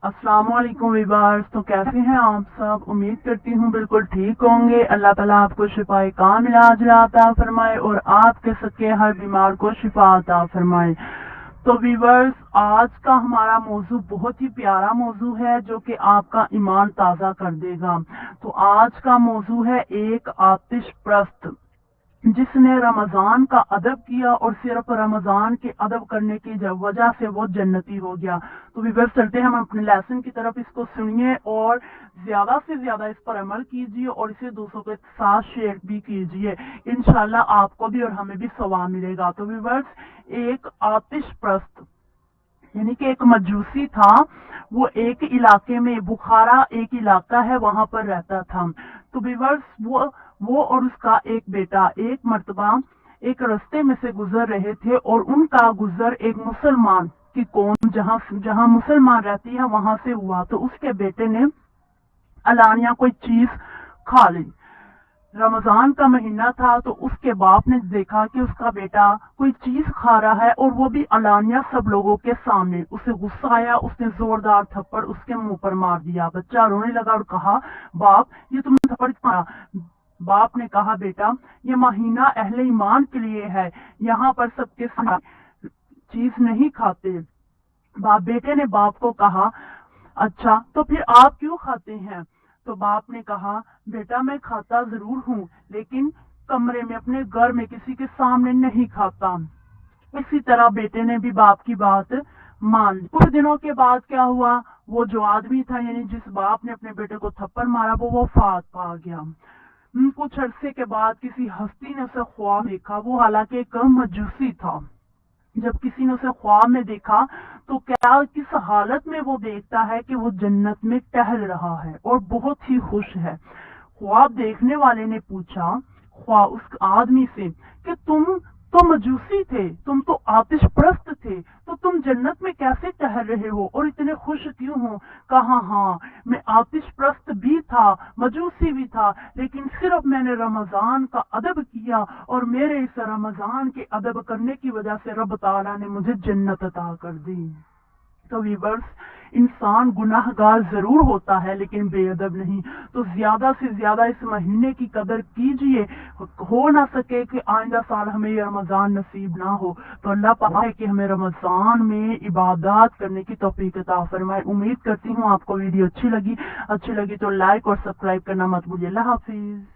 السلام علیکم ویورز، تو کیسے ہیں آپ سب؟ امید کرتی ہوں بالکل ٹھیک ہوں گے۔ اللہ تعالیٰ آپ کو شفائے کامل عاجلہ عطا فرمائے اور آپ کے صدقے ہر بیمار کو شفا عطا فرمائے۔ تو ویورز، آج کا ہمارا موضوع بہت ہی پیارا موضوع ہے جو کہ آپ کا ایمان تازہ کر دے گا۔ تو آج کا موضوع ہے ایک آتش پرست جس نے رمضان کا ادب کیا اور صرف رمضان کے ادب کرنے کی وجہ سے وہ جنتی ہو گیا۔ تو ویورز چلتے ہیں ہم اپنے لیسن کی طرف، اس کو سنیے اور زیادہ سے زیادہ اس پر عمل کیجیے اور اسے دوسروں کے ساتھ شیئر بھی کیجیے۔ انشاءاللہ آپ کو بھی اور ہمیں بھی ثواب ملے گا۔ تو ویورز، ایک آتش پرست یعنی کہ ایک مجوسی تھا، وہ ایک علاقے میں، بخارا ایک علاقہ ہے، وہاں پر رہتا تھا۔ تو ویورز، وہ اور اس کا ایک بیٹا ایک مرتبہ ایک رستے میں سے گزر رہے تھے اور ان کا گزر ایک مسلمان کی قوم جہاں مسلمان رہتی ہے وہاں سے ہوا۔ تو اس کے بیٹے نے علانیہ کوئی چیز کھا لی۔ رمضان کا مہینہ تھا تو اس کے باپ نے دیکھا کہ اس کا بیٹا کوئی چیز کھا رہا ہے اور وہ بھی علانیہ سب لوگوں کے سامنے۔ اسے غصہ آیا، اس نے زوردار تھپڑ اس کے منہ پر مار دیا۔ بچہ رونے لگا اور کہا، باپ یہ تم نے تھپڑ مارا؟ باپ نے کہا، بیٹا یہ مہینہ اہل ایمان کے لیے ہے، یہاں پر سب کے سامنے چیز نہیں کھاتے۔ بیٹے نے باپ کو کہا، اچھا تو پھر آپ کیوں کھاتے ہیں؟ تو باپ نے کہا، بیٹا میں کھاتا ضرور ہوں لیکن کمرے میں اپنے گھر میں کسی کے سامنے نہیں کھاتا۔ اسی طرح بیٹے نے بھی باپ کی بات مان لی۔ کچھ دنوں کے بعد کیا ہوا، وہ جو آدمی تھا یعنی جس باپ نے اپنے بیٹے کو تھپڑ مارا وہ وفات پا گیا۔ کچھ عرصے کے بعد کسی ہستی نے اسے خواب دیکھا، وہ حالانکہ ایک مجوسی تھا۔ جب کسی نے اسے خواب میں دیکھا تو کیا کس حالت میں وہ دیکھتا ہے کہ وہ جنت میں ٹہل رہا ہے اور بہت ہی خوش ہے۔ خواب دیکھنے والے نے پوچھا اس آدمی سے کہ تم تو مجوسی تھے، تم تو آتش پرست تھے، تو تم جنت میں کیسے ٹہل رہے ہو اور اتنے خوش کیوں ہو؟ کہا، ہاں میں آتش پرست بھی تھا، مجوسی بھی تھا، لیکن صرف میں نے رمضان کا ادب کیا اور میرے اس رمضان کے ادب کرنے کی وجہ سے رب تعالیٰ نے مجھے جنت عطا کر دی۔ تو ویورز، انسان گناہ گار ضرور ہوتا ہے لیکن بے ادب نہیں۔ تو زیادہ سے زیادہ اس مہینے کی قدر کیجئے، ہو نہ سکے کہ آئندہ سال ہمیں یہ رمضان نصیب نہ ہو۔ تو اللہ پاک ہے کہ ہمیں رمضان میں عبادات کرنے کی توفیق عطا فرمائے۔ امید کرتی ہوں آپ کو ویڈیو اچھی لگی تو لائک اور سبسکرائب کرنا مت بھولیے۔ اللہ حافظ۔